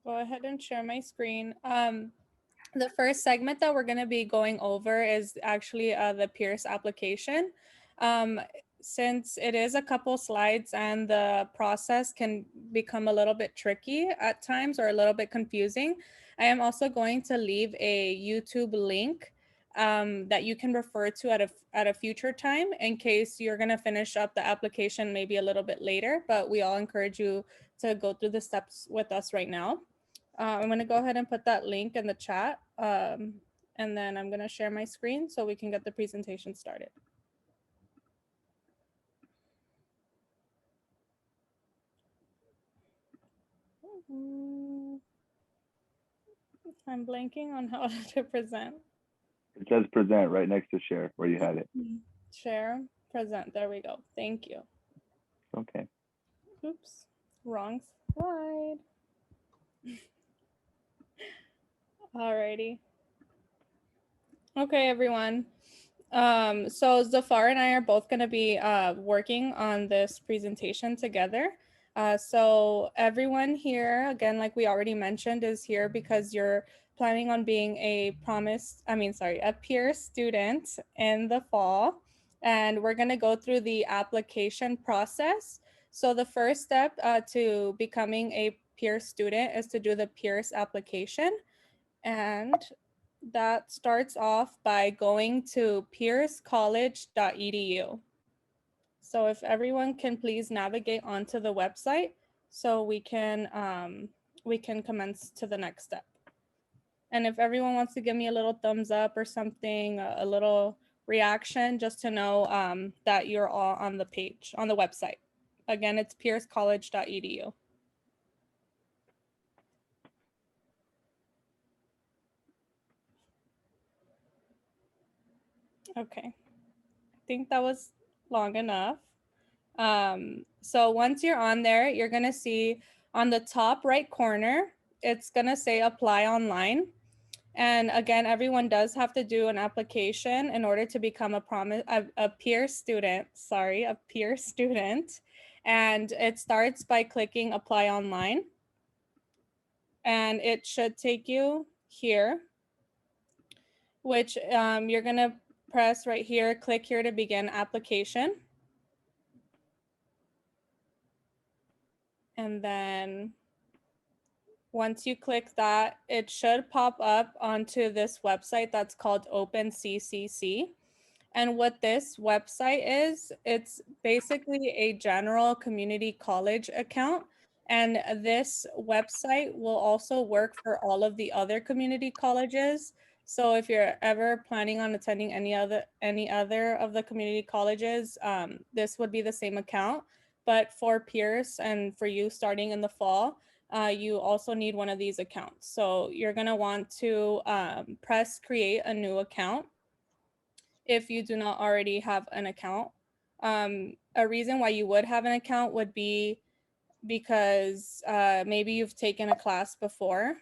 go ahead and share my screen. The first segment that we're going to be going over is actually the Pierce application. Um, since it is a couple slides and the process can become a little bit tricky at times or a little bit confusing, I am also going to leave a YouTube link that you can refer to at a future time in case you're going to finish up the application maybe a little bit later, but we all encourage you to go through the steps with us right now. I'm going to go ahead and put that link in the chat. And then I'm going to share my screen so we can get the presentation started. I'm blanking on how to present. It says present right next to share where you had it. Share, present. There we go. Thank you. Okay. Oops, wrong slide. Alrighty. Okay, everyone. So Zafar and I are both going to be working on this presentation together. So everyone here, again, like we already mentioned, is here because you're planning on being a peer student in the fall. And we're going to go through the application process. So the first step to becoming a peer student is to do the Pierce application. And that starts off by going to piercecollege.edu. So if everyone can please navigate onto the website so we can commence to the next step. And if everyone wants to give me a little thumbs up or something, a little reaction, just to know that you're all on the page, on the website. Again, it's piercecollege.edu. Okay, I think that was long enough. So once you're on there, you're gonna see on the top right corner, it's gonna say apply online. And again, everyone does have to do an application in order to become a peer student, a peer student. And it starts by clicking apply online. And it should take you here, which you're gonna press right here, click here to begin application. And then once you click that, it should pop up onto this website that's called OpenCCC. And what this website is, it's basically a general community college account. And this website will also work for all of the other community colleges. So if you're ever planning on attending any other of the community colleges, this would be the same account. But for Pierce and for you starting in the fall, you also need one of these accounts. So you're going to want to press create a new account if you do not already have an account. A reason why you would have an account would be because maybe you've taken a class before.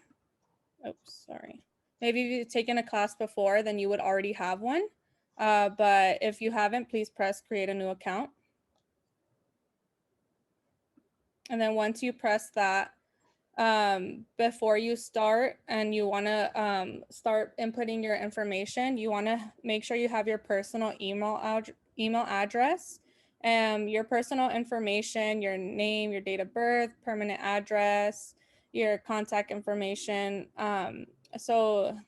Oops, sorry. Maybe if you've taken a class before, then you would already have one. But if you haven't, please press create a new account. And then once you press that, before you start and you want to start inputting your information, you want to make sure you have your personal email address, your personal information, your name, your date of birth, permanent address, your contact information. So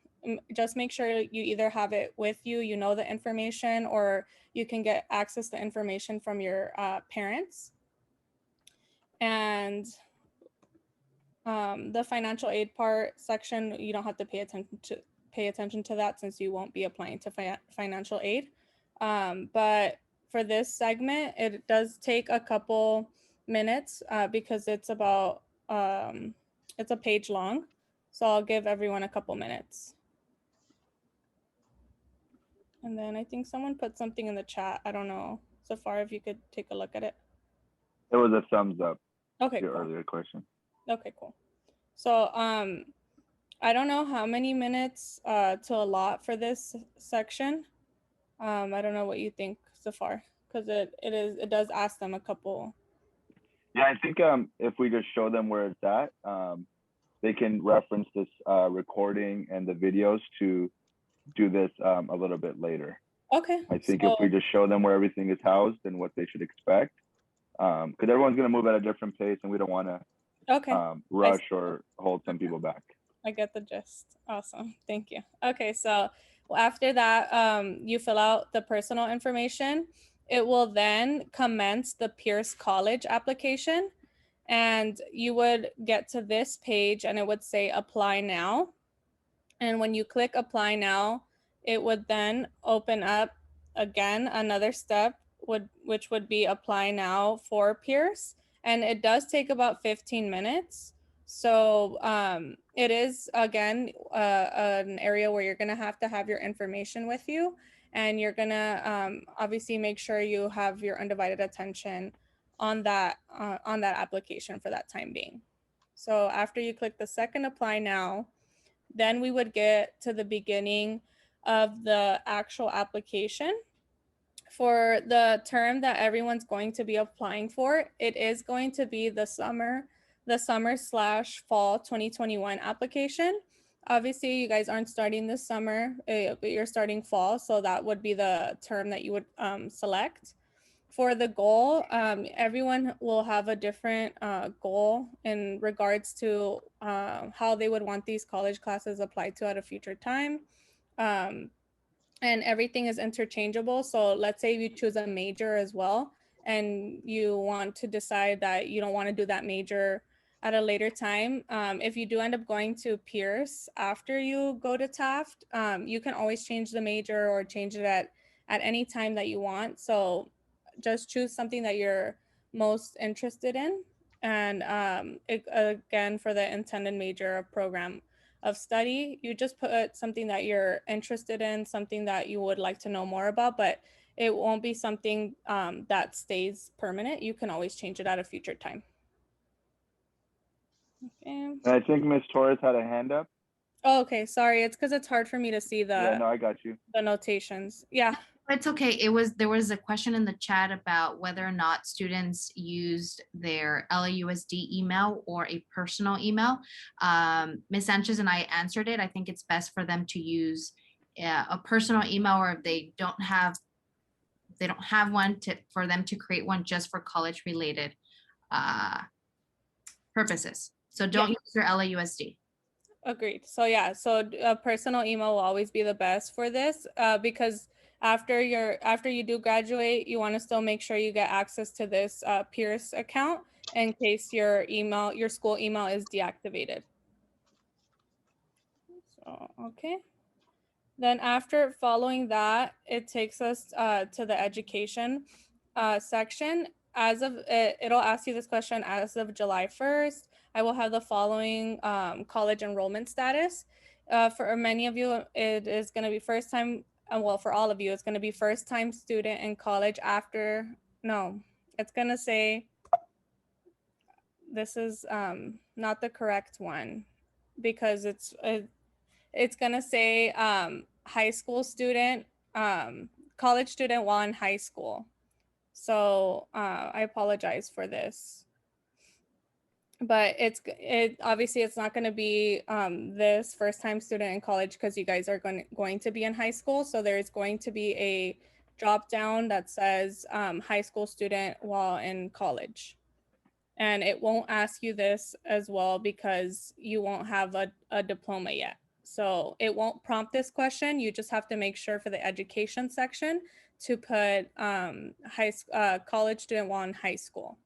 just make sure you either have it with you, you know the information, or you can get access to information from your parents. And the financial aid part section, you don't have to pay attention to that since you won't be applying to financial aid. But for this segment, it does take a couple minutes because it's about it's a page long. So I'll give everyone a couple minutes. And then I think someone put something in the chat. I don't know. Zafar, if you could take a look at it. It was a thumbs up. Okay, your cool. earlier question. Okay, cool. So I don't know how many minutes to allot for this section. I don't know what you think so far, because it does ask them a couple. Yeah, I think if we just show them where it's at, they can reference this recording and the videos to do this a little bit later. Okay. I think if we just show them where everything is housed and what they should expect, because everyone's going to move at a different pace and we don't want to rush or hold some people back. I get the gist. Awesome. Thank you. Okay, so after that, you fill out the personal information. It will then commence the Pierce College application. And you would get to this page and it would say apply now. And when you click apply now, it would then open up again another step which would be apply now for Pierce. And it does take about 15 minutes. So it is, again, an area where you're going to have your information with you. And you're going to obviously make sure you have your undivided attention on that application for that time being. So after you click the second apply now, then we would get to the beginning of the actual application. For the term that everyone's going to be applying for, it is going to be the summer/fall 2021 application. Obviously, you guys aren't starting this summer, but you're starting fall, so that would be the term that you would select. For the goal, everyone will have a different goal in regards to how they would want these college classes applied to at a future time. And everything is interchangeable. So let's say you choose a major as well, and you want to decide that you don't want to do that major at a later time. If you do end up going to Pierce after you go to Taft, you can always change the major or change it at any time that you want. So just choose something that you're most interested in. And again, for the intended major program of study, you just put something that you're interested in, something that you would like to know more about, but it won't be something that stays permanent. You can always change it at a future time. Okay. And I think Ms. Torres had a hand up. Oh, okay. Sorry. It's because it's hard for me to see Yeah, no, I got you. The notations. Yeah. It's okay. There was a question in the chat about whether or not students used their LAUSD email or a personal email. Ms. Sanchez and I answered it. I think it's best for them to use a personal email, or if they don't have one, for them to create one just for college related purposes. So don't use your LAUSD. Agreed. So yeah, so a personal email will always be the best for this because after you do graduate, you want to still make sure you get access to this Pierce account in case your school email is deactivated. So, okay. Then after following that, it takes us to the education section. It'll ask you this question: as of July 1st, I will have the following college enrollment status. For many of you, it is going to be first time. Well, for all of you, it's going to be first time student in college after. No, it's going to say. This is not the correct one, because it's going to say high school student, college student while in high school. So I apologize for this. But obviously it's not going to be this first time student in college, because you guys are going to be in high school. So there's going to be a drop down that says high school student while in college. And it won't ask you this as well because you won't have a diploma yet. So it won't prompt this question. You just have to make sure for the education section to put college student while in high school.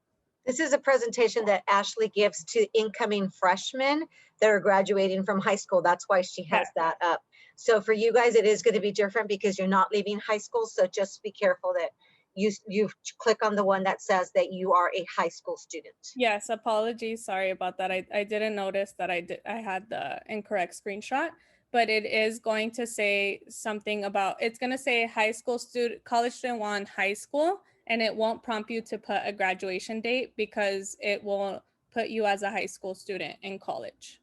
This is a presentation that Ashley gives to incoming freshmen that are graduating from high school. That's why she has that up. So for you guys, it is going to be different because you're not leaving high school. So just be careful that you click on the one that says that you are a high school student. Yes, apologies. Sorry about that. I didn't notice that I had the incorrect screenshot, but it is going to say something about, it's going to say high school student, college student while in high school, and it won't prompt you to put a graduation date because it will put you as a high school student in college.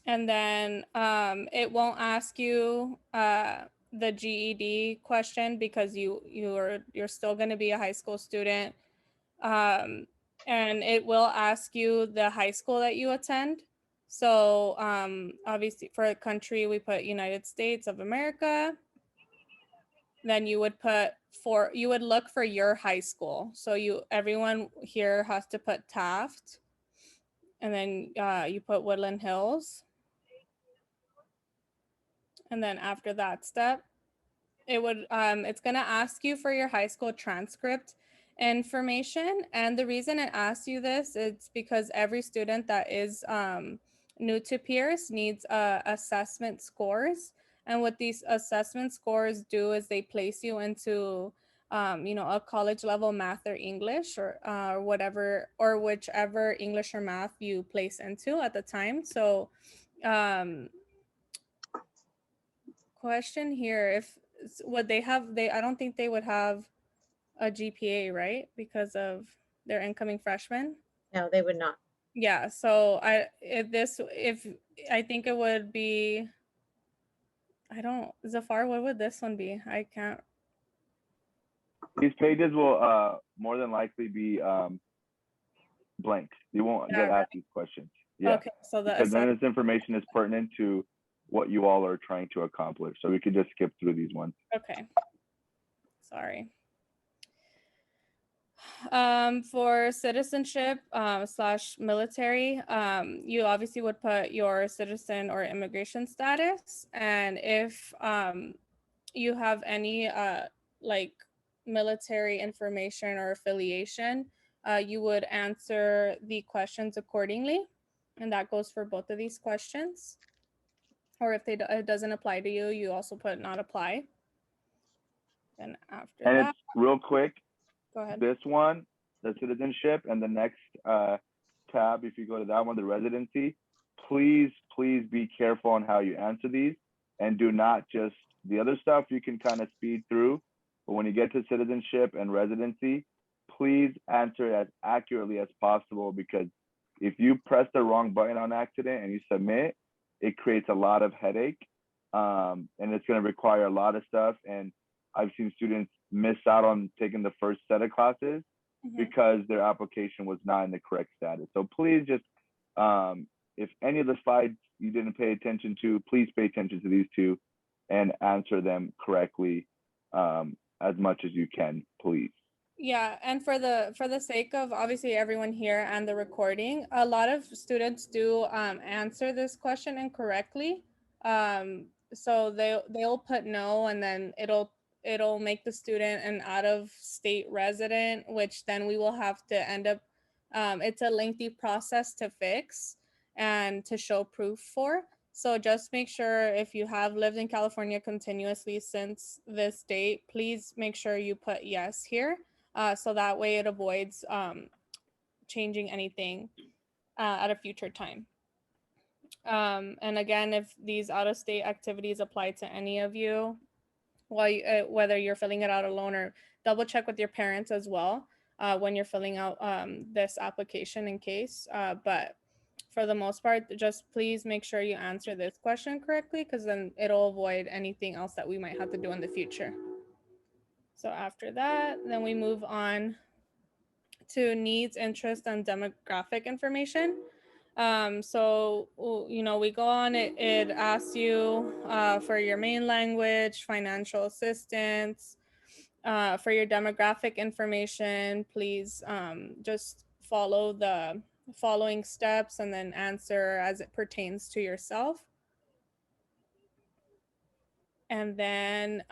And then it won't ask you the GED question because you're still going to be a high school student. And it will ask you the high school that you attend. So obviously for a country, we put United States of America. Then you would look for your high school. So everyone here has to put Taft. And then you put Woodland Hills. And then after that step, it's gonna ask you for your high school transcript information. And the reason it asks you this is because every student that is new to Pierce needs assessment scores. And what these assessment scores do is they place you into a college level math or English or whatever, or whichever English or math you place into at the time. So question here, if would they have, I don't think they would have a GPA, right? Because of their incoming freshmen. No, they would not. Yeah, so I think it would be, Zafar, what would this one be? I can't. These pages will more than likely be blank. You won't get asked these questions. Yeah. Okay, so because none of this information is pertinent to what you all are trying to accomplish. So we could just skip through these ones. Okay. Sorry. For citizenship / military, you obviously would put your citizen or immigration status. And if you have any like military information or affiliation, you would answer the questions accordingly. And that goes for both of these questions. Or if it doesn't apply to you, you also put not apply. Then after that. It's real quick. Go ahead. This one, the citizenship, and the next tab, if you go to that one, the residency, please be careful on how you answer these, and do not just, the other stuff you can kind of speed through, but when you get to citizenship and residency, please answer it as accurately as possible, because if you press the wrong button on accident and you submit, it creates a lot of headache, and it's going to require a lot of stuff. And I've seen students miss out on taking the first set of classes because their application was not in the correct status. So please just, if any of the slides you didn't pay attention to, please pay attention to these two and answer them correctly as much as you can, please. Yeah, and for the sake of obviously everyone here and the recording, a lot of students do answer this question incorrectly. So they'll put no, and then it'll make the student an out-of-state resident, which then we will have to end up, it's a lengthy process to fix and to show proof for. So just make sure, if you have lived in California continuously since this date, please make sure you put yes here. So that way it avoids changing anything at a future time. And again, if these out-of-state activities apply to any of you, whether you're filling it out alone, or double check with your parents as well when you're filling out this application in case. But for the most part, just please make sure you answer this question correctly, because then it'll avoid anything else that we might have to do in the future. So after that, then we move on to needs, interest, and demographic information. So, we go on, it asks you for your main language, financial assistance, for your demographic information, please just follow the following steps and then answer as it pertains to yourself. And then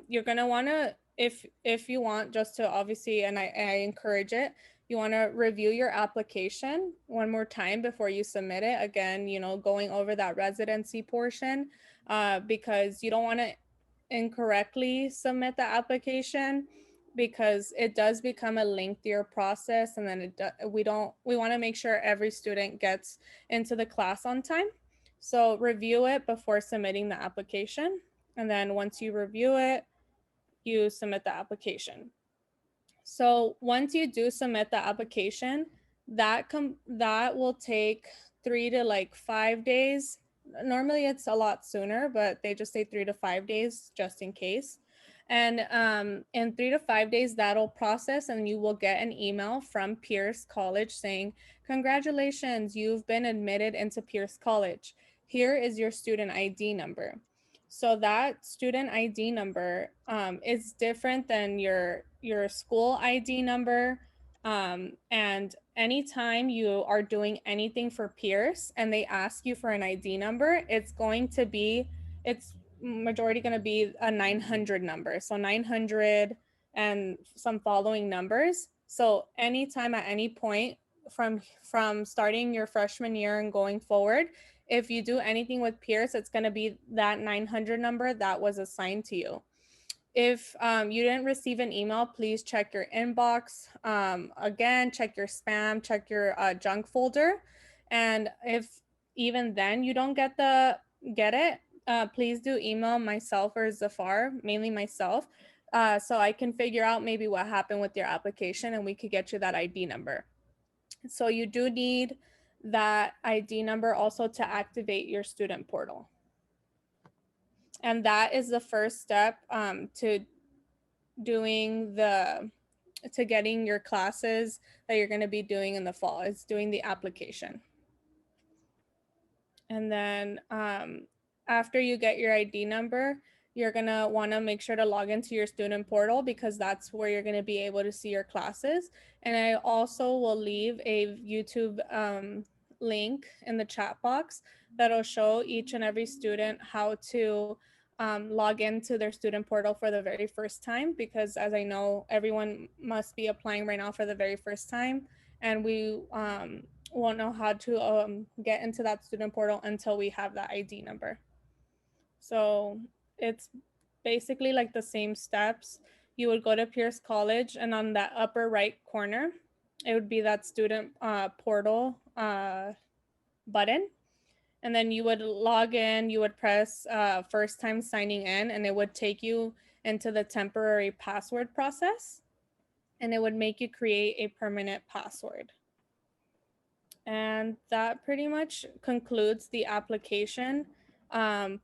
you're gonna wanna, if you want, just to obviously, and I encourage it, you wanna review your application one more time before you submit it. Again, going over that residency portion, because you don't wanna incorrectly submit the application, because it does become a lengthier process, and then we wanna make sure every student gets into the class on time. So review it before submitting the application. And then once you review it, you submit the application. So once you do submit the application, that will take 3 to 5 days normally it's a lot sooner, but they just say 3 to 5 days just in case. And in 3 to 5 days, that'll process and you will get an email from Pierce College saying, congratulations, you've been admitted into Pierce College. Here is your student ID number. So that student ID number is different than your school ID number. And anytime you are doing anything for Pierce and they ask you for an ID number, it's majority going to be a 900 number. So 900 and some following numbers. So anytime at any point from starting your freshman year and going forward, if you do anything with Pierce, it's going to be that 900 number that was assigned to you. If you didn't receive an email, please check your inbox. Again, check your spam, check your junk folder. And if even then you don't get it, please do email myself or Zafar, mainly myself, so I can figure out maybe what happened with your application and we could get you that ID number. So you do need that ID number also to activate your student portal. And that is the first step to getting your classes that you're going to be doing in the fall. It's doing the application. And then after you get your ID number, you're going to want to make sure to log into your student portal because that's where you're going to be able to see your classes. And I also will leave a YouTube link in the chat box that'll show each and every student how to log into their student portal for the very first time, because as I know, everyone must be applying right now for the very first time, and we won't know how to get into that student portal until we have that ID number. So it's basically like the same steps. You would go to Pierce College, and on that upper right corner, it would be that student portal button. And then you would log in, you would press first time signing in, and it would take you into the temporary password process. And it would make you create a permanent password. And that pretty much concludes the application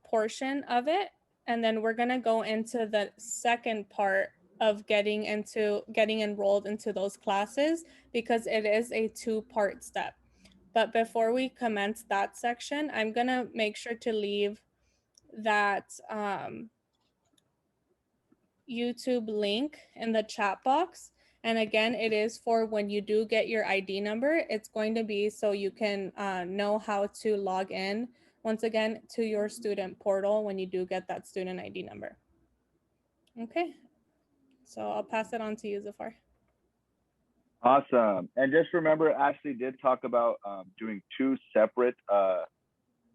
portion of it. And then we're gonna go into the second part of getting enrolled into those classes, because it is a 2-part step. But before we commence that section, I'm gonna make sure to leave that YouTube link in the chat box. And again, it is for when you do get your ID number, it's going to be so you can know how to log in once again to your student portal when you do get that student ID number. Okay, so I'll pass it on to you, Zafar. Awesome. And just remember, Ashley did talk about doing 2 separate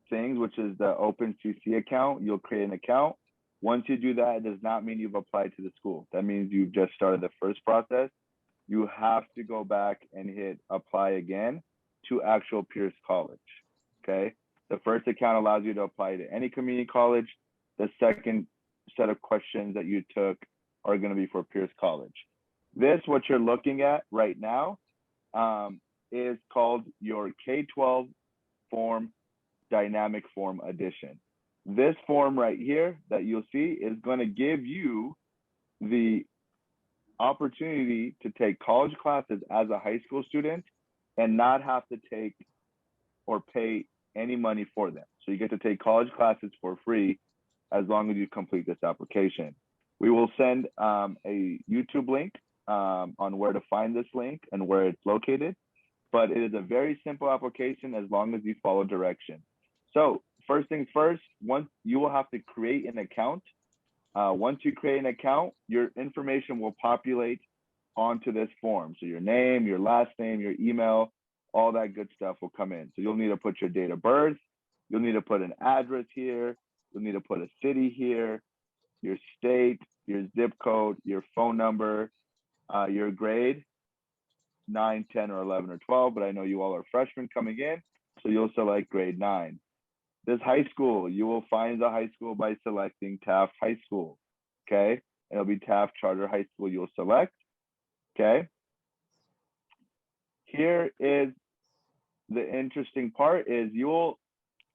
things, which is the OpenCC account. You'll create an account. Once you do that, it does not mean you've applied to the school. That means you've just started the first process. You have to go back and hit apply again to actual Pierce College, okay? The first account allows you to apply to any community college. The second set of questions that you took are gonna be for Pierce College. This, what you're looking at right now, is called your K-12 form dynamic form edition. This form right here that you'll see is going to give you the opportunity to take college classes as a high school student and not have to take or pay any money for them. So you get to take college classes for free as long as you complete this application. We will send a YouTube link on where to find this link and where it's located, but it is a very simple application as long as you follow directions. So first things first, once you will have to create an account. Once you create an account, your information will populate onto this form. So your name, your last name, your email, all that good stuff will come in. So you'll need to put your date of birth. You'll need to put an address here. You'll need to put a city here, your state, your zip code, your phone number, your grade, 9, 10, or 11, or 12, but I know you all are freshmen coming in, so you'll select grade 9. This high school, you will find the high school by selecting Taft High School, okay? It'll be Taft Charter High School you'll select, okay? Here is the interesting part is you'll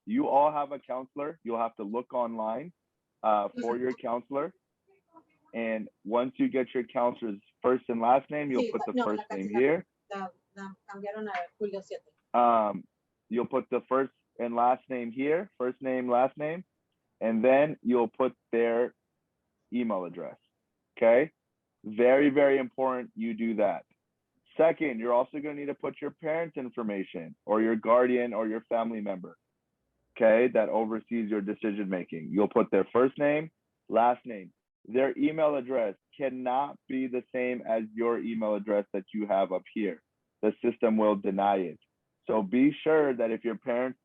you all have a counselor. You'll have to look online for your counselor. And once you get your counselor's first and last name, you'll put the first name here. You'll put the first and last name here, first name, last name, and then you'll put their email address. Okay? Very, very important you do that. Second, you're also going to need to put your parents' information or your guardian or your family member, okay, that oversees your decision making. You'll put their first name, last name. Their email address cannot be the same as your email address that you have up here. The system will deny it. So be sure that if your parents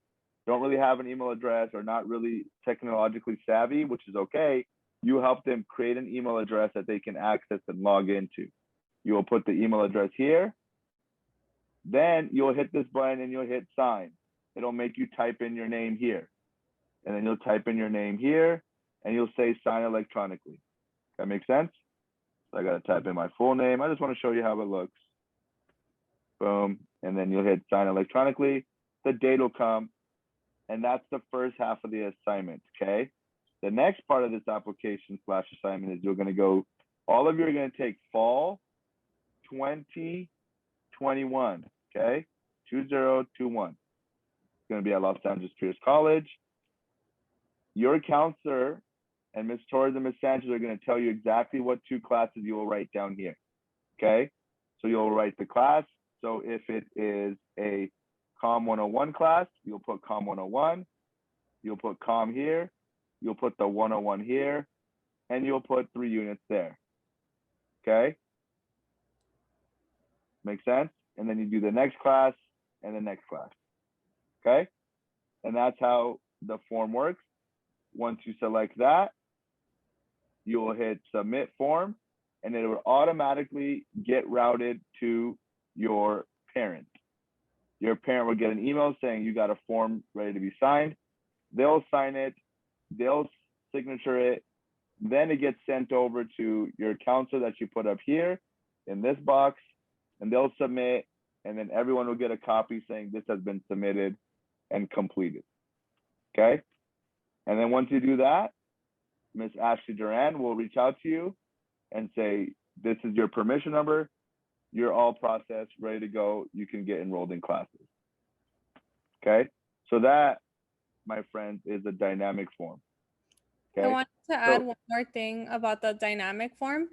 don't really have an email address or not really technologically savvy, which is okay, you help them create an email address that they can access and log into. You will put the email address here. Then you'll hit this button and you'll hit sign. It'll make you type in your name here. And then you'll type in your name here and you'll say sign electronically. That makes sense? So I gotta type in my full name. I just wanna show you how it looks. Boom, and then you'll hit sign electronically. The date will come, and that's the first half of the assignment, okay? The next part of this application / assignment is you're gonna go, all of you are gonna take fall 2021, okay? 2021. It's gonna be at Los Angeles Pierce College. Your counselor and Ms. Torres and Ms. Sanchez are gonna tell you exactly what 2 classes you will write down here, okay? So you'll write the class. So if it is a COM 101 class, you'll put COM 101, you'll put COM here, you'll put the 101 here, and you'll put 3 units there, okay? Make sense? And then you do the next class and the next class, okay? And that's how the form works. Once you select that, you will hit submit form, and it will automatically get routed to your parent. Your parent will get an email saying you got a form ready to be signed. They'll sign it, they'll signature it, then it gets sent over to your counselor that you put up here in this box, and they'll submit, and then everyone will get a copy saying this has been submitted and completed, okay? And then once you do that, Ms. Ashley Duran will reach out to you and say, this is your permission number, you're all processed, ready to go, you can get enrolled in classes, okay? So that, my friends, is a dynamic form, okay? I wanted to add one more thing about the dynamic form.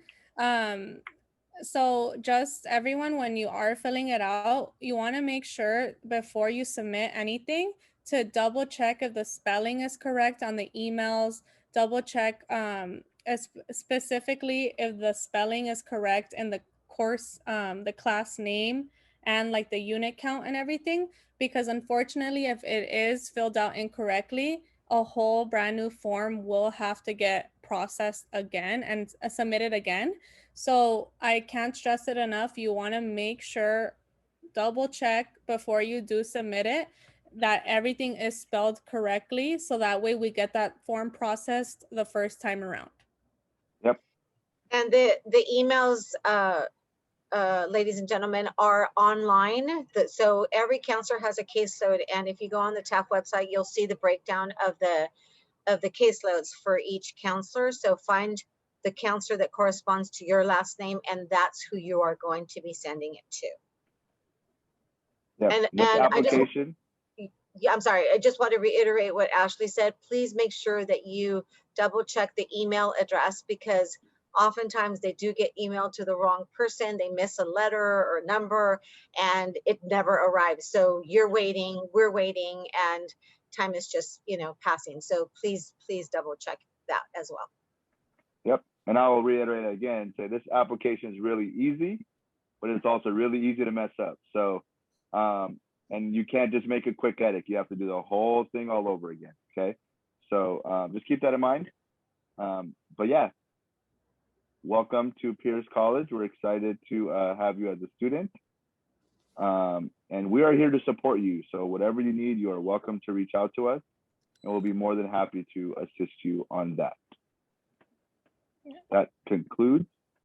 So just everyone, when you are filling it out, you want to make sure before you submit anything to double check if the spelling is correct on the emails, double check specifically if the spelling is correct in the course, the class name and like the unit count and everything, because unfortunately, if it is filled out incorrectly, a whole brand new form will have to get processed again and submitted again. So I can't stress it enough. You want to make sure, double check before you do submit it, that everything is spelled correctly. So that way we get that form processed the first time around. Yep. And the emails, ladies and gentlemen, are online. So every counselor has a caseload, and if you go on the TAF website, you'll see the breakdown of the caseloads for each counselor. So find the counselor that corresponds to your last name, and that's who you are going to be sending it to. Yep. And This I just, application, yeah, I'm sorry, I just want to reiterate what Ashley said. Please make sure that you double check the email address, because oftentimes they do get emailed to the wrong person. They miss a letter or number and it never arrives. So you're waiting, we're waiting, and time is just, passing. So please double check that as well. yep. And I will reiterate again, say this application is really easy, but it's also really easy to mess up. So, and you can't just make a quick edit. You have to do the whole thing all over again, okay? So just keep that in mind. But yeah, welcome to Pierce College. We're excited to have you as a student. And we are here to support you. So whatever you need, you are welcome to reach out to us, and we'll be more than happy to assist you on that. That concludes